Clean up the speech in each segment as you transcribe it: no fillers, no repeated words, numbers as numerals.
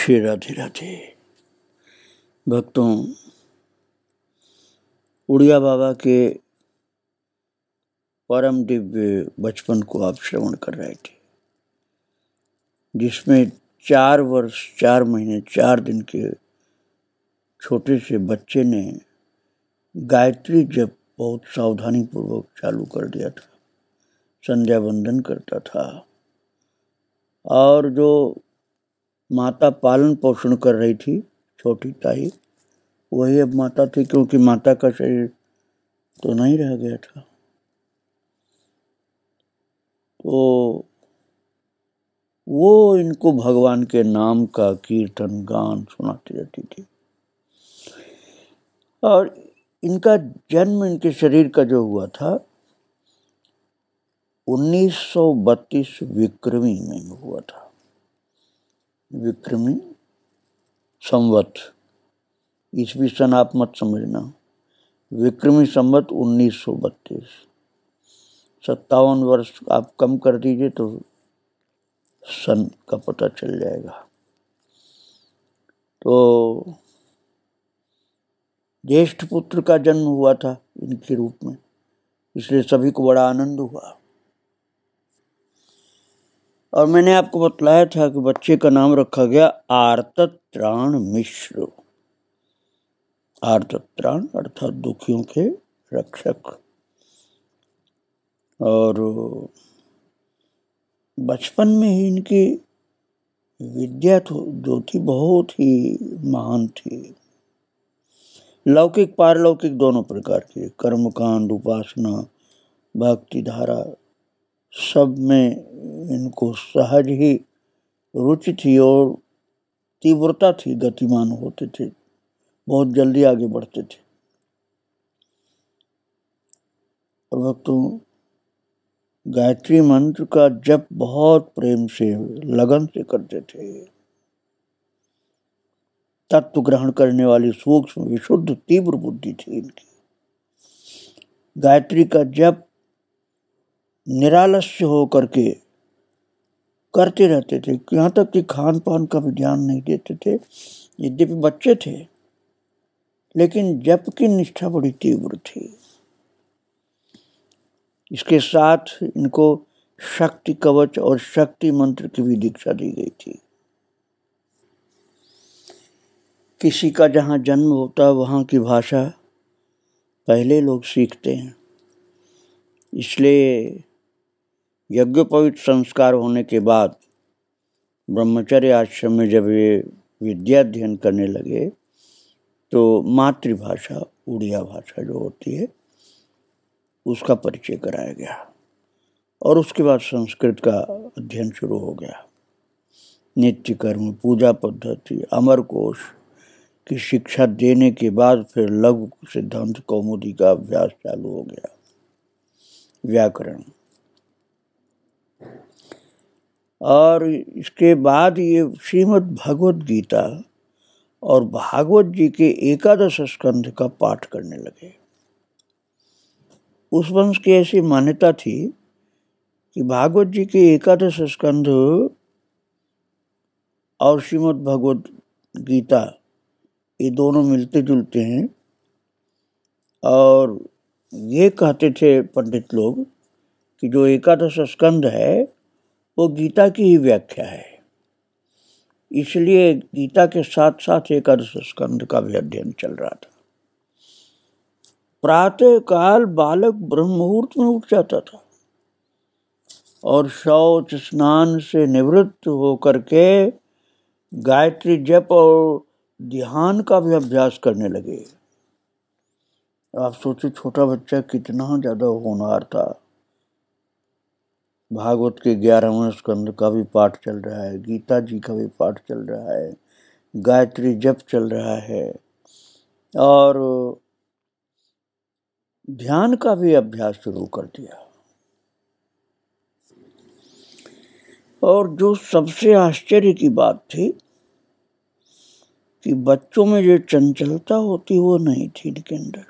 श्री राधे राधे। भक्तों, उड़िया बाबा के परम दिव्य बचपन को आप श्रवण कर रहे थे, जिसमें 4 वर्ष 4 महीने 4 दिन के छोटे से बच्चे ने गायत्री जप बहुत सावधानी पूर्वक चालू कर दिया था। संध्या वंदन करता था और जो माता पालन पोषण कर रही थी, छोटी ताई, वही अब माता थी, क्योंकि माता का शरीर तो नहीं रह गया था। तो वो इनको भगवान के नाम का कीर्तन गान सुनाती रहती थी। और इनका जन्म इनके शरीर का जो हुआ था 1932 विक्रमी में हुआ था। विक्रमी संवत, ईस्वी सन आप मत समझना। विक्रमी संवत 1932, 57 वर्ष आप कम कर दीजिए तो सन का पता चल जाएगा। तो ज्येष्ठ पुत्र का जन्म हुआ था इनके रूप में, इसलिए सभी को बड़ा आनंद हुआ। और मैंने आपको बतलाया था कि बच्चे का नाम रखा गया आर्तत्राण मिश्र। आर्तत्राण अर्थात दुखियों के रक्षक। और बचपन में ही इनकी विद्या जो थी बहुत ही महान थी। लौकिक पारलौकिक दोनों प्रकार की, कर्मकांड, उपासना, भक्ति धारा, सब में इनको सहज ही रुचि थी और तीव्रता थी। गतिमान होते थे, बहुत जल्दी आगे बढ़ते थे। और भक्तों, गायत्री मंत्र का जप बहुत प्रेम से, लगन से करते थे। तत्व ग्रहण करने वाली सूक्ष्म विशुद्ध तीव्र बुद्धि थी इनकी। गायत्री का जप निरालस्य होकर के करते रहते थे, यहाँ तक कि खान पान का भी ध्यान नहीं देते थे। यद्यपि बच्चे थे, लेकिन जप की निष्ठा बड़ी तीव्र थी। इसके साथ इनको शक्ति कवच और शक्ति मंत्र की भी दीक्षा दी गई थी। किसी का जहाँ जन्म होता है वहाँ की भाषा पहले लोग सीखते हैं, इसलिए यज्ञोपवीत संस्कार होने के बाद ब्रह्मचर्य आश्रम में जब ये विद्या अध्ययन करने लगे तो मातृभाषा उड़िया भाषा जो होती है उसका परिचय कराया गया और उसके बाद संस्कृत का अध्ययन शुरू हो गया। नित्य कर्म, पूजा पद्धति, अमरकोश की शिक्षा देने के बाद फिर लघु सिद्धांत कौमुदी का अभ्यास चालू हो गया। व्याकरण, और इसके बाद ये श्रीमद् भगवद गीता और भागवत जी के 11 स्कंध का पाठ करने लगे। उस वंश की ऐसी मान्यता थी कि भागवत जी के 11 स्कंध और श्रीमद् भगवद गीता ये दोनों मिलते जुलते हैं। और ये कहते थे पंडित लोग कि जो 11 स्कंध है वो गीता की ही व्याख्या है, इसलिए गीता के साथ साथ 11 स्कंध का भी अध्ययन चल रहा था। प्रातः काल बालक ब्रह्म मुहूर्त में उठ जाता था और शौच स्नान से निवृत्त होकर के गायत्री जप और ध्यान का भी अभ्यास करने लगे। आप सोचो, छोटा बच्चा कितना ज्यादा होनहार था। भागवत के 11वें स्कंद का भी पाठ चल रहा है, गीता जी का भी पाठ चल रहा है, गायत्री जप चल रहा है और ध्यान का भी अभ्यास शुरू कर दिया। और जो सबसे आश्चर्य की बात थी कि बच्चों में जो चंचलता होती वो नहीं थी इनके अंदर।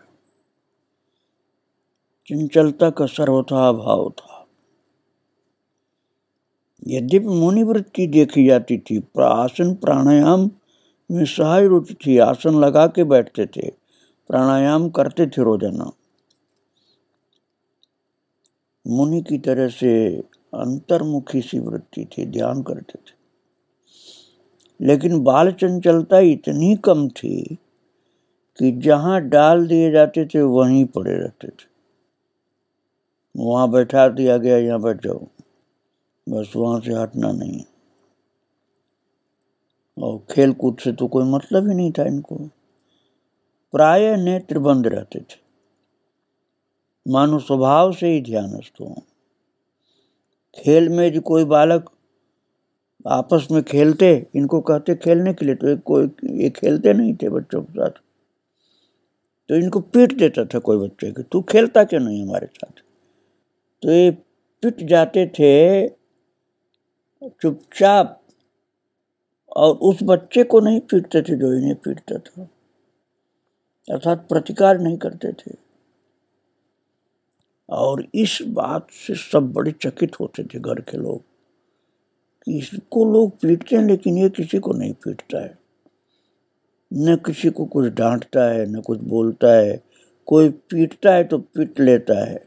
चंचलता का सर्वथा अभाव था। यद्यपि मुनि वृत्ति देखी जाती थी, आसन प्राणायाम में सहाय रुचि थी, आसन लगा के बैठते थे, प्राणायाम करते थे रोजाना, मुनि की तरह से अंतर्मुखी सी वृत्ति थी, ध्यान करते थे। लेकिन बाल चंचलता इतनी कम थी कि जहां डाल दिए जाते थे वहीं पड़े रहते थे। वहां बैठा दिया गया, यहाँ बैठ जाओ, बस वहां से हटना नहीं। और खेल कूद से तो कोई मतलब ही नहीं था इनको। प्राय नेत्र बंद रहते थे, मानो स्वभाव से ही ध्यानस्थ हो। खेल में जो कोई बालक आपस में खेलते, इनको कहते खेलने के लिए, तो ये खेलते नहीं थे बच्चों के साथ, तो इनको पीट देता था कोई बच्चे के, तू खेलता क्यों नहीं हमारे साथ। तो ये पिट जाते थे चुपचाप, और उस बच्चे को नहीं पीटते थे जो इन्हें पीटता था, अर्थात प्रतिकार नहीं करते थे। और इस बात से सब बड़े चकित होते थे घर के लोग कि इसको लोग पीटते हैं लेकिन ये किसी को नहीं पीटता है, न किसी को कुछ डांटता है, न कुछ बोलता है। कोई पीटता है तो पीट लेता है,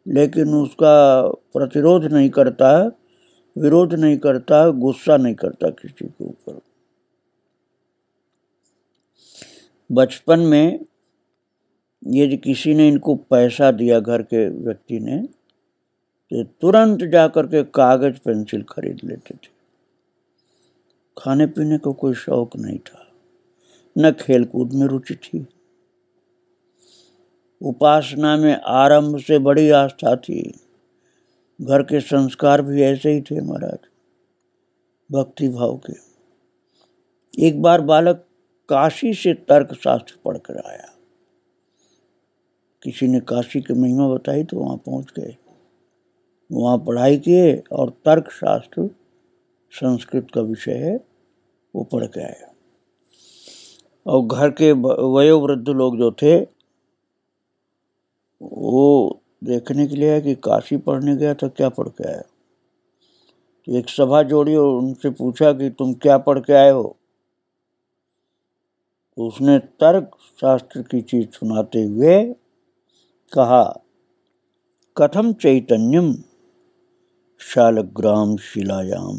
लेकिन उसका प्रतिरोध नहीं करता, विरोध नहीं करता, गुस्सा नहीं करता किसी के ऊपर। बचपन में यदि किसी ने इनको पैसा दिया, घर के व्यक्ति ने, तो तुरंत जाकर के कागज पेंसिल खरीद लेते थे। खाने पीने को कोई शौक नहीं था, न खेल कूद में रुचि थी। उपासना में आरंभ से बड़ी आस्था थी। घर के संस्कार भी ऐसे ही थे महाराज, भक्ति भाव के। एक बार बालक काशी से तर्क शास्त्र पढ़कर आया, किसी ने काशी की महिमा बताई तो वहां पहुंच गए, वहां पढ़ाई किए और तर्क शास्त्र, संस्कृत का विषय है, वो पढ़ के आया। और घर के वयोवृद्ध लोग जो थे वो देखने के लिए कि काशी पढ़ने गया था, क्या पढ़ के आया। तो एक सभा जोड़ी और उनसे पूछा कि तुम क्या पढ़ के आए हो। तो उसने तर्क शास्त्र की चीज सुनाते हुए कहा, कथम चैतन्यम शालग्राम शिलायाम,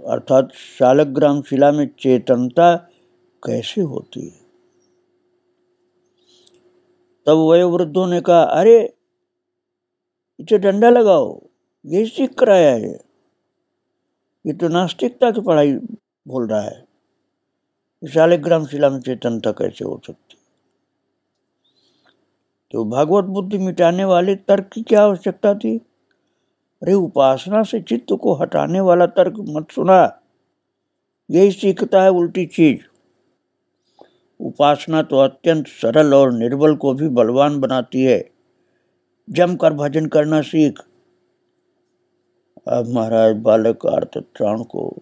अर्थात शालग्राम शिला में चेतनता कैसे होती है। तब वयोवृद्धों ने कहा, अरे इसे डंडा लगाओ, यही सीख कर आया है, ये तो नास्तिकता की पढ़ाई बोल रहा है, शालग्राम शिला में चेतनता कैसे हो सकती। तो भगवत बुद्धि मिटाने वाले तर्क की क्या आवश्यकता थी। अरे उपासना से चित्त को हटाने वाला तर्क मत सुना, यही सीखता है उल्टी चीज। उपासना तो अत्यंत सरल और निर्बल को भी बलवान बनाती है, जमकर भजन करना सीख। अब महाराज बालक आर्तत्राण को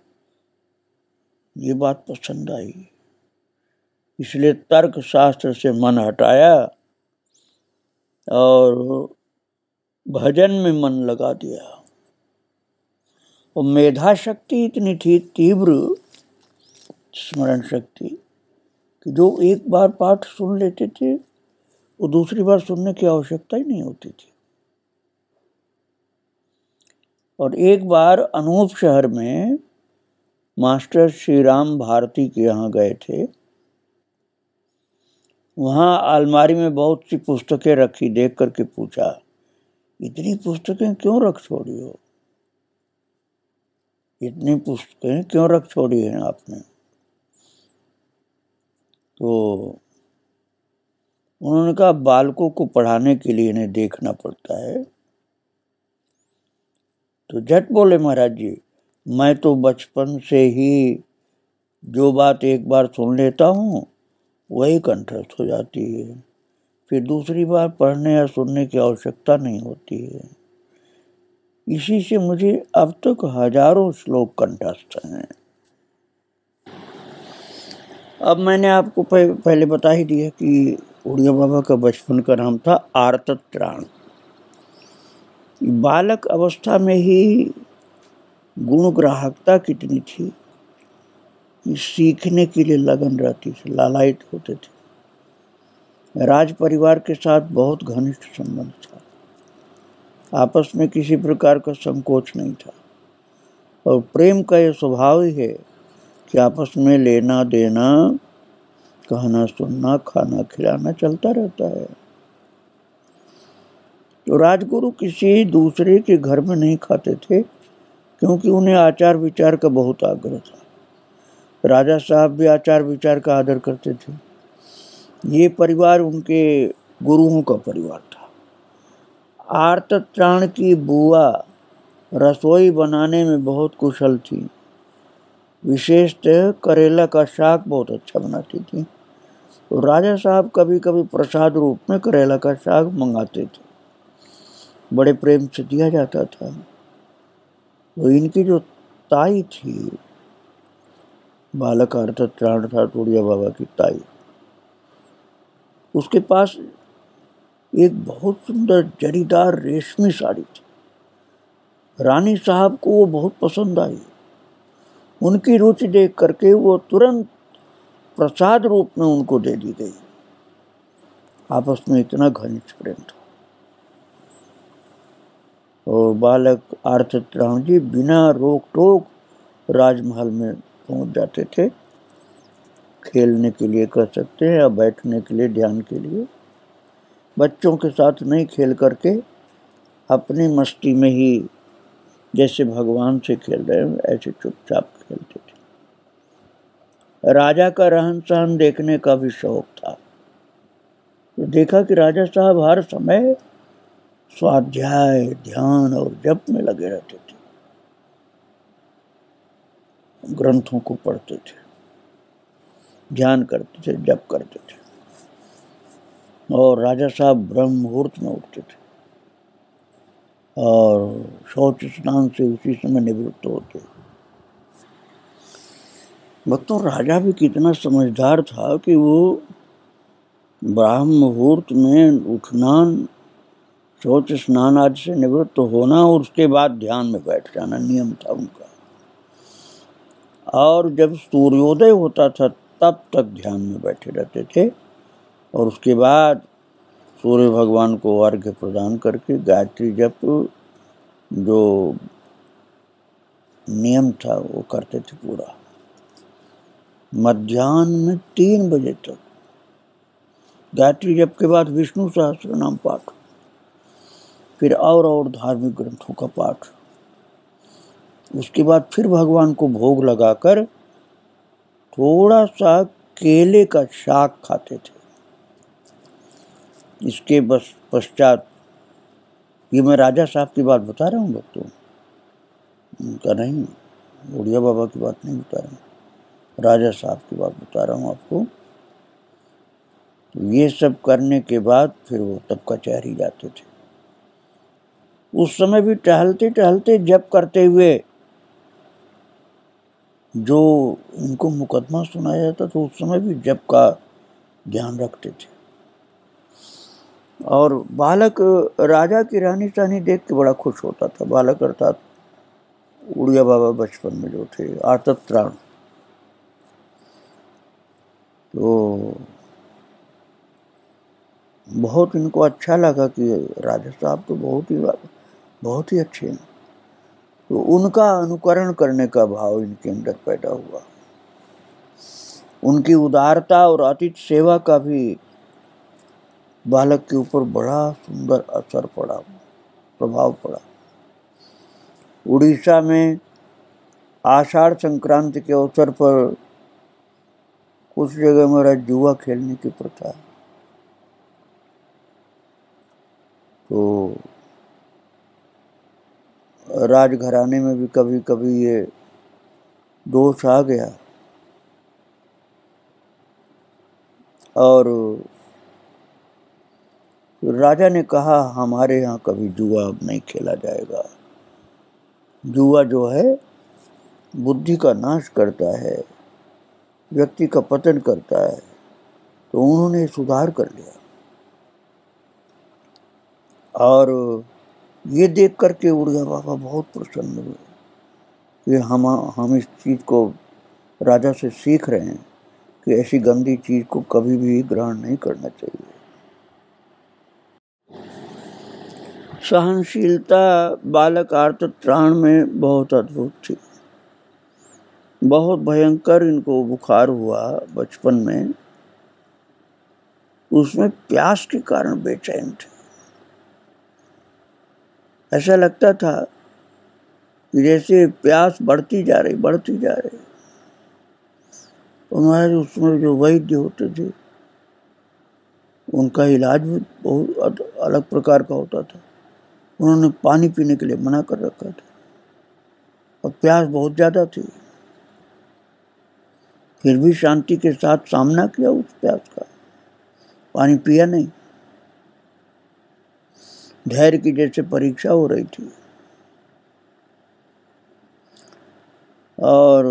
ये बात पसंद आई, इसलिए तर्क शास्त्र से मन हटाया और भजन में मन लगा दिया। और मेधा शक्ति इतनी थी, तीव्र स्मरण शक्ति, कि जो एक बार पाठ सुन लेते थे वो दूसरी बार सुनने की आवश्यकता ही नहीं होती थी। और एक बार अनूप शहर में मास्टर श्री राम भारती के यहाँ गए थे। वहां अलमारी में बहुत सी पुस्तकें रखी, देख करके पूछा, इतनी पुस्तकें क्यों रख छोड़ी हो, इतनी पुस्तकें क्यों रख छोड़ी हैं आपने। तो उन्होंने कहा, बालकों को पढ़ाने के लिए इन्हें देखना पड़ता है। तो झट बोले, महाराज जी मैं तो बचपन से ही जो बात एक बार सुन लेता हूँ वही कंठस्थ हो जाती है, फिर दूसरी बार पढ़ने या सुनने की आवश्यकता नहीं होती है। इसी से मुझे अब तक हजारों श्लोक कंठस्थ हैं। अब मैंने आपको पहले बता ही दिया कि उड़िया बाबा का बचपन का नाम था आर्तत्राण। बालक अवस्था में ही गुणग्राहकता कितनी थी कि सीखने के लिए लगन रहती थी, लालायित होते थे। राज परिवार के साथ बहुत घनिष्ठ संबंध था, आपस में किसी प्रकार का संकोच नहीं था, और प्रेम का यह स्वभाव ही है कि आपस में लेना देना, कहना सुनना, खाना खिलाना चलता रहता है। तो राजगुरु किसी दूसरे के घर में नहीं खाते थे, क्योंकि उन्हें आचार विचार का बहुत आग्रह था। राजा साहब भी आचार विचार का आदर करते थे। ये परिवार उनके गुरुओं का परिवार था। आर्तत्राण की बुआ रसोई बनाने में बहुत कुशल थी, विशेषतः करेला का साग बहुत अच्छा बनाती थी। तो राजा साहब कभी कभी प्रसाद रूप में करेला का साग मंगाते थे, बड़े प्रेम से दिया जाता था। तो इनकी जो ताई थी, बालक आर्तत्राण था उड़िया बाबा की ताई, उसके पास एक बहुत सुंदर जरीदार रेशमी साड़ी थी। रानी साहब को वो बहुत पसंद आई। उनकी रुचि देख करके वो तुरंत प्रसाद रूप में उनको दे दी गई। आपस में इतना घनिष्ठ प्रेम था। और बालक आर्तत्राण जी बिना रोक टोक राजमहल में पहुंच जाते थे, खेलने के लिए कह सकते हैं या बैठने के लिए, ध्यान के लिए। बच्चों के साथ नहीं खेल करके अपनी मस्ती में ही जैसे भगवान से खेल रहे हैं ऐसे चुपचाप खेलते थे। राजा का रहन सहन देखने का भी शौक था। तो देखा कि राजा साहब हर समय स्वाध्याय, ध्यान और जप में लगे रहते थे, ग्रंथों को पढ़ते थे, ध्यान करते थे, जप करते थे। और राजा साहब ब्रह्म मुहूर्त में उठते थे और शौच स्नान से उसी समय निवृत्त होते। भक्तों, राजा भी कितना समझदार था कि वो ब्राह्म मुहूर्त में उठना, शौच स्नान आदि से निवृत्त होना और उसके बाद ध्यान में बैठ जाना नियम था उनका। और जब सूर्योदय होता था तब तक ध्यान में बैठे रहते थे, और उसके बाद सूर्य भगवान को अर्घ्य प्रदान करके गायत्री जप जो नियम था वो करते थे पूरा। मध्याह्न में 3 बजे तक गायत्री जप के बाद विष्णु सहस्त्र नाम पाठ, फिर और धार्मिक ग्रंथों का पाठ। उसके बाद फिर भगवान को भोग लगाकर थोड़ा सा केले का शाक खाते थे। इसके पश्चात, ये मैं राजा साहब की बात बता रहा हूँ भक्तों, उनका नहीं, उड़िया बाबा की बात नहीं बता रहा हूँ, राजा साहब की बात बता रहा हूँ आपको। तो ये सब करने के बाद फिर वो तब कचहरी जाते थे। उस समय भी टहलते टहलते जप करते हुए जो इनको मुकदमा सुनाया जाता तो उस समय भी जप का ध्यान रखते थे। और बालक राजा की रानी सानी देख के बड़ा खुश होता था। बालक अर्थात उड़िया बाबा बचपन में जो थे, आर्तत्राण। तो बहुत इनको अच्छा लगा कि राजा साहब तो बहुत ही अच्छे हैं। तो उनका अनुकरण करने का भाव इनके अंदर पैदा हुआ। उनकी उदारता और अतिथि सेवा का भी बालक के ऊपर बड़ा सुंदर असर पड़ा, प्रभाव पड़ा। उड़ीसा में आषाढ़ संक्रांति के अवसर पर कुछ जगह मेरा जुआ खेलने की प्रथा है। तो राजघराने में भी कभी कभी ये दोष आ गया, और राजा ने कहा हमारे यहाँ कभी जुआ अब नहीं खेला जाएगा। जुआ जो है बुद्धि का नाश करता है, व्यक्ति का पतन करता है। तो उन्होंने सुधार कर लिया और ये देख करके उड़िया बाबा बहुत प्रसन्न हुए कि हम इस चीज़ को राजा से सीख रहे हैं कि ऐसी गंदी चीज़ को कभी भी ग्रहण नहीं करना चाहिए। सहनशीलता बालक आर्तत्राण में बहुत अद्भुत थी। बहुत भयंकर इनको बुखार हुआ बचपन में, उसमें प्यास के कारण बेचैन थे। ऐसा लगता था कि जैसे प्यास बढ़ती जा रही। हमारे उसमें जो वैद्य होते थे उनका इलाज भी बहुत अलग प्रकार का होता था। उन्होंने पानी पीने के लिए मना कर रखा था और प्यास बहुत ज्यादा थी, फिर भी शांति के साथ सामना किया उस प्यास का, पानी पिया नहीं। धैर्य की जैसे परीक्षा हो रही थी और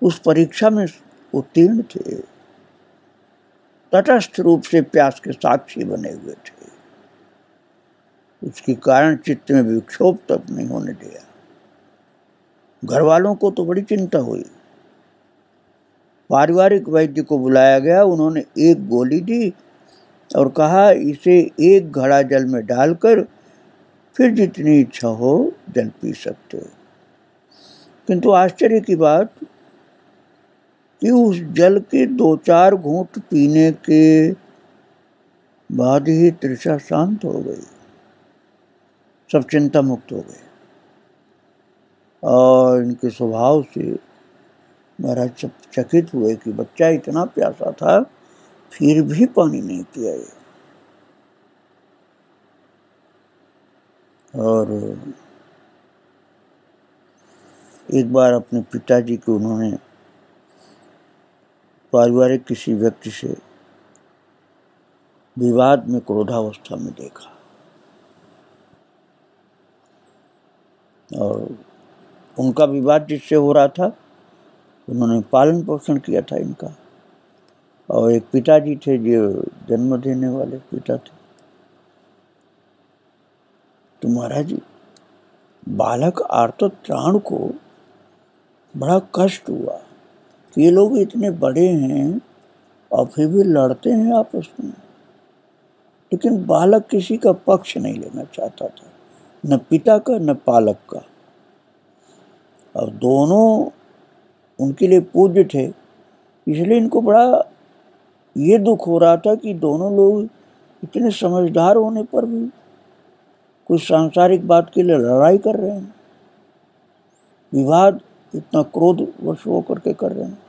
उस परीक्षा में उत्तीर्ण थे, तटस्थ रूप से प्यास के साक्षी बने हुए थे। उसके कारण चित्त में विक्षोभ तक नहीं होने दिया। घर वालों को तो बड़ी चिंता हुई। पारिवारिक वैद्य को बुलाया गया, उन्होंने एक गोली दी और कहा इसे एक घड़ा जल में डालकर फिर जितनी इच्छा हो जल पी सकते हो। किंतु आश्चर्य की बात कि उस जल के 2-4 घूंट पीने के बाद ही तृषा शांत हो गई, सब चिंता मुक्त हो गए। और इनके स्वभाव से महाराज चकित हुए कि बच्चा इतना प्यासा था फिर भी पानी नहीं पिया। और एक बार अपने पिताजी को उन्होंने पारिवारिक किसी व्यक्ति से विवाद में क्रोधावस्था में देखा और उनका विवाद जिससे हो रहा था उन्होंने पालन पोषण किया था इनका। और एक पिताजी थे जो जन्म देने वाले पिता थे। तो महाराज जी बालक आर्तत्राण को बड़ा कष्ट हुआ कि ये लोग इतने बड़े हैं और फिर भी लड़ते हैं आपस में। लेकिन बालक किसी का पक्ष नहीं लेना चाहता था, न पिता का न पालक का। और दोनों उनके लिए पूज्य थे, इसलिए इनको बड़ा ये दुख हो रहा था कि दोनों लोग इतने समझदार होने पर भी कुछ सांसारिक बात के लिए लड़ाई कर रहे हैं, विवाद इतना क्रोधवश होकर के कर रहे हैं।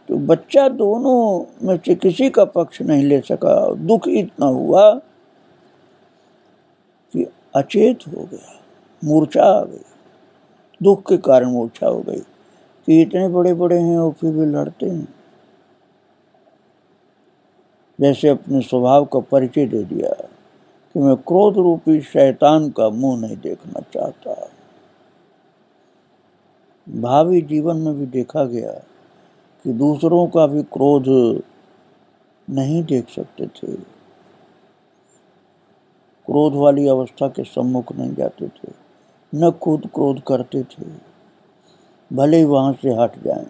तो बच्चा दोनों में से किसी का पक्ष नहीं ले सका। दुख इतना हुआ कि अचेत हो गया, मूर्छा आ गई। दुख के कारण मूर्छा हो गई कि इतने बड़े बड़े हैं और फिर भी लड़ते हैं। जैसे अपने स्वभाव का परिचय दे दिया कि मैं क्रोध रूपी शैतान का मुंह नहीं देखना चाहता। भावी जीवन में भी देखा गया कि दूसरों का भी क्रोध नहीं देख सकते थे, क्रोध वाली अवस्था के सम्मुख नहीं जाते थे, न खुद क्रोध करते थे, भले ही वहां से हट जाएं।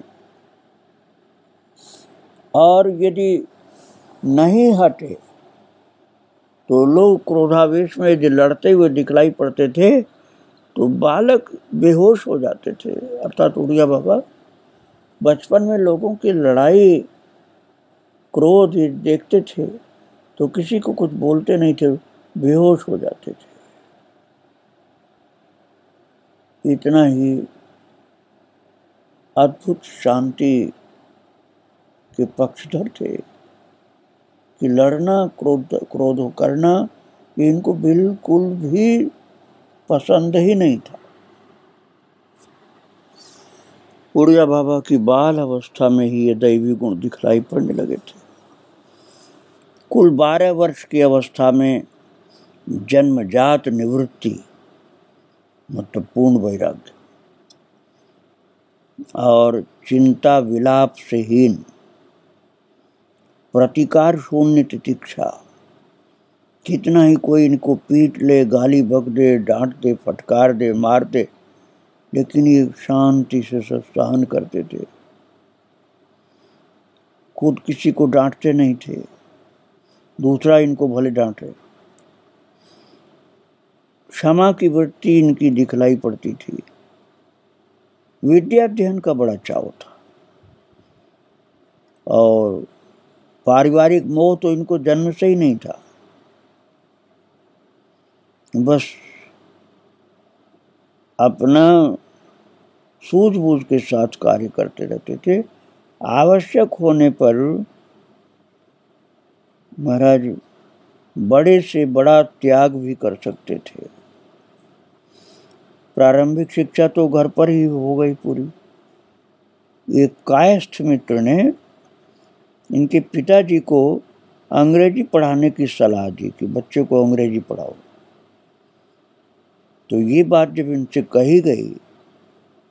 और यदि नहीं हटे तो लोग क्रोधावेश में यदि लड़ते हुए दिखलाई पड़ते थे तो बालक बेहोश हो जाते थे। अर्थात उड़िया बाबा बचपन में लोगों की लड़ाई क्रोध देखते थे तो किसी को कुछ बोलते नहीं थे, बेहोश हो जाते थे। इतना ही अद्भुत शांति के पक्षधर थे कि लड़ना क्रोध करना इनको बिल्कुल भी पसंद ही नहीं था। उड़िया बाबा की बाल अवस्था में ही ये दैवी गुण दिखलाई पड़ने लगे थे। कुल 12 वर्ष की अवस्था में जन्मजात निवृत्ति मतलब पूर्ण वैराग्य और चिंता विलाप से हीन, प्रतिकार शून्य तितिक्षा कितना ही कोई इनको पीट ले, गाली बक दे, डांट दे, फटकार दे, मार दे, लेकिन ये शांति से सब सहन करते थे। खुद किसी को डांटते नहीं थे, दूसरा इनको भले डांटे। क्षमा की वृत्ति इनकी दिखलाई पड़ती थी। विद्याध्ययन का बड़ा चाव था और पारिवारिक मोह तो इनको जन्म से ही नहीं था। बस अपना सूझबूझ के साथ कार्य करते रहते थे। आवश्यक होने पर महाराज बड़े से बड़ा त्याग भी कर सकते थे। प्रारंभिक शिक्षा तो घर पर ही हो गई पूरी। एक कायस्थ मित्र ने इनके पिताजी को अंग्रेजी पढ़ाने की सलाह दी कि बच्चे को अंग्रेजी पढ़ाओ। तो ये बात जब इनसे कही गई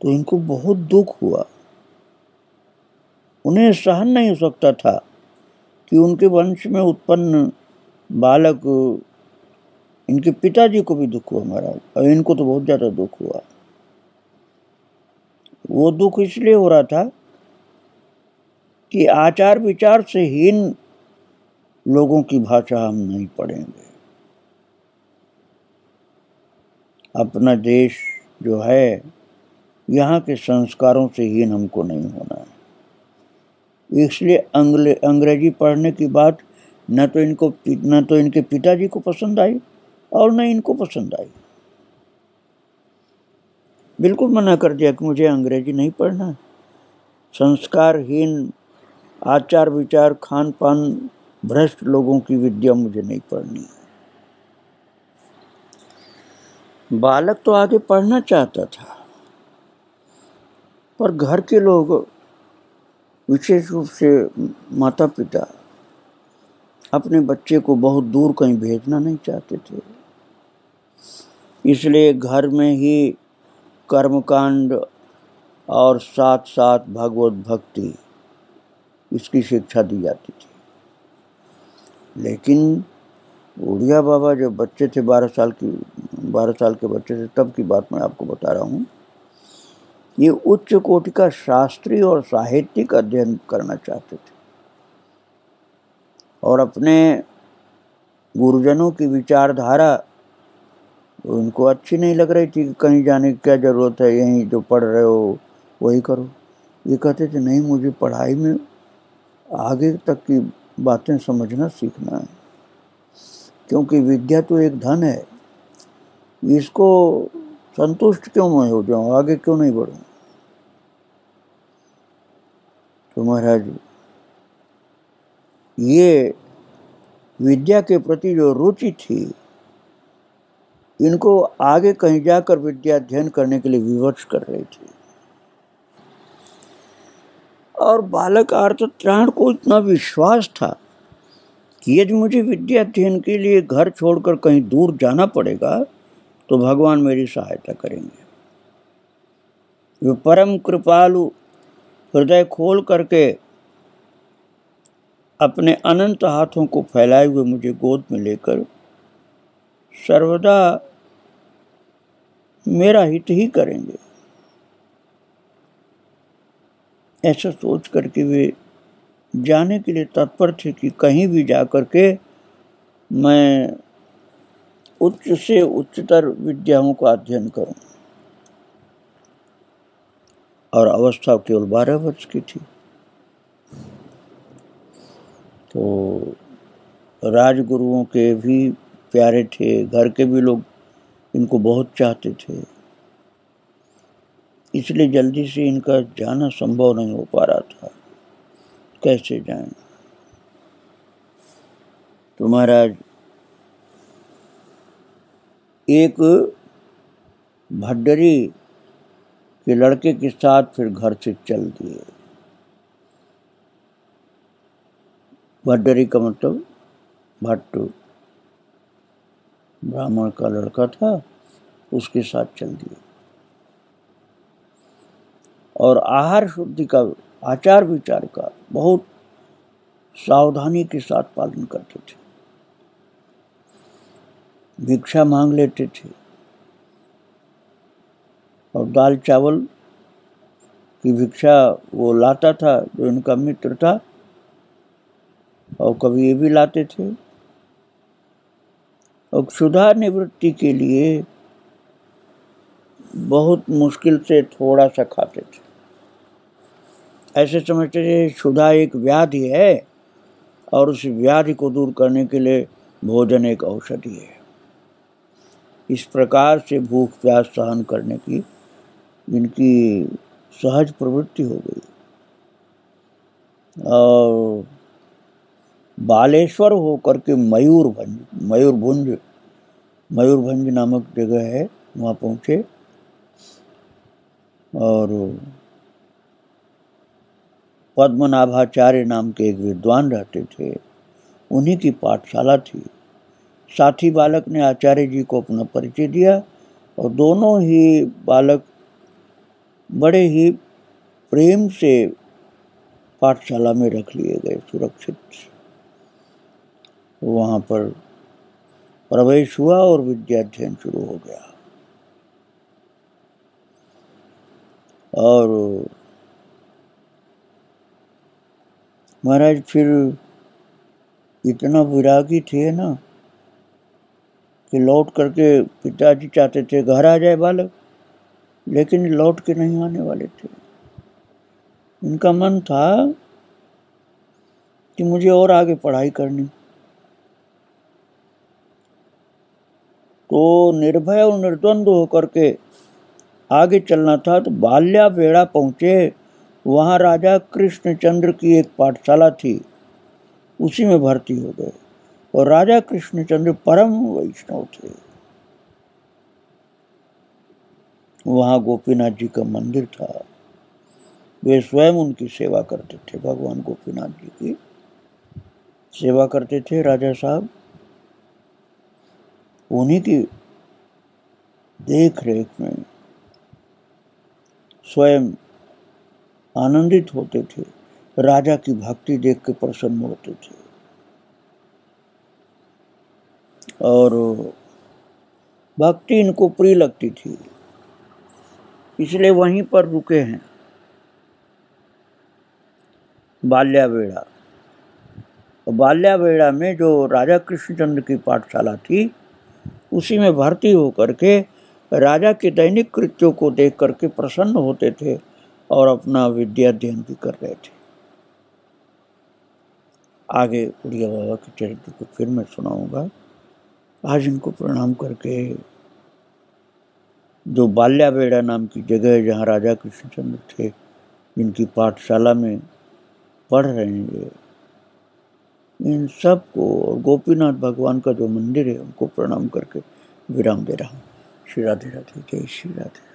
तो इनको बहुत दुख हुआ। उन्हें सहन नहीं हो सकता था कि उनके वंश में उत्पन्न बालक, इनके पिताजी को भी दुख हुआ महाराज, और इनको तो बहुत ज्यादा दुख हुआ। वो दुख इसलिए हो रहा था कि आचार विचार से हीन लोगों की भाषा हम नहीं पढ़ेंगे। अपना देश जो है, यहाँ के संस्कारों से हीन हमको नहीं होना है। इसलिए अंग्रेजी पढ़ने की बात न तो इनके पिताजी को पसंद आई और न इनको पसंद आई। बिल्कुल मना कर दिया कि मुझे अंग्रेजी नहीं पढ़ना। संस्कारहीन, आचार विचार, खान पान भ्रष्ट लोगों की विद्या मुझे नहीं पढ़नी है। बालक तो आगे पढ़ना चाहता था, पर घर के लोग, विशेष रूप से माता पिता, अपने बच्चे को बहुत दूर कहीं भेजना नहीं चाहते थे। इसलिए घर में ही कर्मकांड और साथ साथ भगवत भक्ति, इसकी शिक्षा दी जाती थी। लेकिन उड़िया बाबा जब बच्चे थे, 12 साल के बच्चे थे, तब की बात मैं आपको बता रहा हूँ। ये उच्च कोटि का शास्त्रीय और साहित्यिक अध्ययन करना चाहते थे और अपने गुरुजनों की विचारधारा उनको अच्छी नहीं लग रही थी। कहीं जाने की क्या जरूरत है, यहीं जो पढ़ रहे हो वही करो। ये कहते थे नहीं, मुझे पढ़ाई में आगे तक की बातें समझना सीखना है, क्योंकि विद्या तो एक धन है, इसको संतुष्ट क्यों मैं हो जाऊं, आगे क्यों नहीं बढ़ूं। तो महाराज ये विद्या के प्रति जो रुचि थी, इनको आगे कहीं जाकर विद्या अध्ययन करने के लिए विवश कर रही थी। और बालक आर्तत्राण को इतना विश्वास था कि यदि मुझे विद्या अध्ययन के लिए घर छोड़कर कहीं दूर जाना पड़ेगा तो भगवान मेरी सहायता करेंगे। वे परम कृपालु, हृदय खोल करके अपने अनंत हाथों को फैलाए हुए मुझे गोद में लेकर सर्वदा मेरा हित ही करेंगे, ऐसा सोच करके वे जाने के लिए तत्पर थे कि कहीं भी जाकर के मैं उच्च से उच्चतर विद्याओं का अध्ययन करूं। और अवस्था केवल 12 वर्ष की थी। तो राजगुरुओं के भी प्यारे थे, घर के भी लोग इनको बहुत चाहते थे, इसलिए जल्दी से इनका जाना संभव नहीं हो पा रहा था। कैसे जाएं? तो महाराज एक भड्डरी के लड़के के साथ फिर घर से चल दिए। भड्डरी का मतलब भट्ट, ब्राह्मण का लड़का था, उसके साथ चल दिए। और आहार शुद्धि का, आचार विचार का बहुत सावधानी के साथ पालन करते थे। भिक्षा मांग लेते थे और दाल चावल की भिक्षा वो लाता था जो इनका मित्र था, और कभी ये भी लाते थे। और क्षुधा निवृत्ति के लिए बहुत मुश्किल से थोड़ा सा खाते थे। ऐसे समझते थे क्षुधा एक व्याधि है और उस व्याधि को दूर करने के लिए भोजन एक औषधि है। इस प्रकार से भूख प्यास सहन करने की इनकी सहज प्रवृत्ति हो गई। और बालेश्वर होकर के मयूरभंज नामक जगह है, वहाँ पहुँचे और पद्मनाभाचार्य नाम के एक विद्वान रहते थे, उन्हीं की पाठशाला थी। साथी बालक ने आचार्य जी को अपना परिचय दिया और दोनों ही बालक बड़े ही प्रेम से पाठशाला में रख लिए गए, सुरक्षित। वहाँ पर प्रवेश हुआ और विद्याध्ययन शुरू हो गया। और महाराज फिर इतना विरागी थे ना कि लौट करके, पिताजी चाहते थे घर आ जाए बालक, लेकिन लौट के नहीं आने वाले थे। इनका मन था कि मुझे और आगे पढ़ाई करनी। तो निर्भय और निर्द्वंद होकर के आगे चलना था। तो बाल्यावेड़ा पहुंचे, वहां राजा कृष्णचंद्र की एक पाठशाला थी, उसी में भर्ती हो गए। और राजा कृष्णचंद्र परम वैष्णव थे। वहां गोपीनाथ जी का मंदिर था, वे स्वयं उनकी सेवा करते थे। भगवान गोपीनाथ जी की सेवा करते थे राजा साहब, उन्हीं की देख रेख में स्वयं आनंदित होते थे, राजा की भक्ति देख के प्रसन्न होते थे। और भक्ति इनको प्रिय लगती थी, इसलिए वहीं पर रुके हैं। बाल्यावेड़ा, बाल्यावेड़ा में जो राजा कृष्णचंद्र की पाठशाला थी, उसी में भर्ती होकर के राजा के दैनिक कृत्यों को देख करके प्रसन्न होते थे और अपना विद्याध्ययन भी कर रहे थे। आगे उड़िया बाबा के चरित्र को फिर मैं सुनाऊंगा। आज इनको प्रणाम करके जो बाल्यावेड़ा नाम की जगह है, जहाँ राजा कृष्णचंद्र थे, जिनकी पाठशाला में पढ़ रहे हैं, इन सब को, गोपीनाथ भगवान का जो मंदिर है, उनको प्रणाम करके विराम दे रहा हूँ। श्री राधे राधे, जय श्री राधे।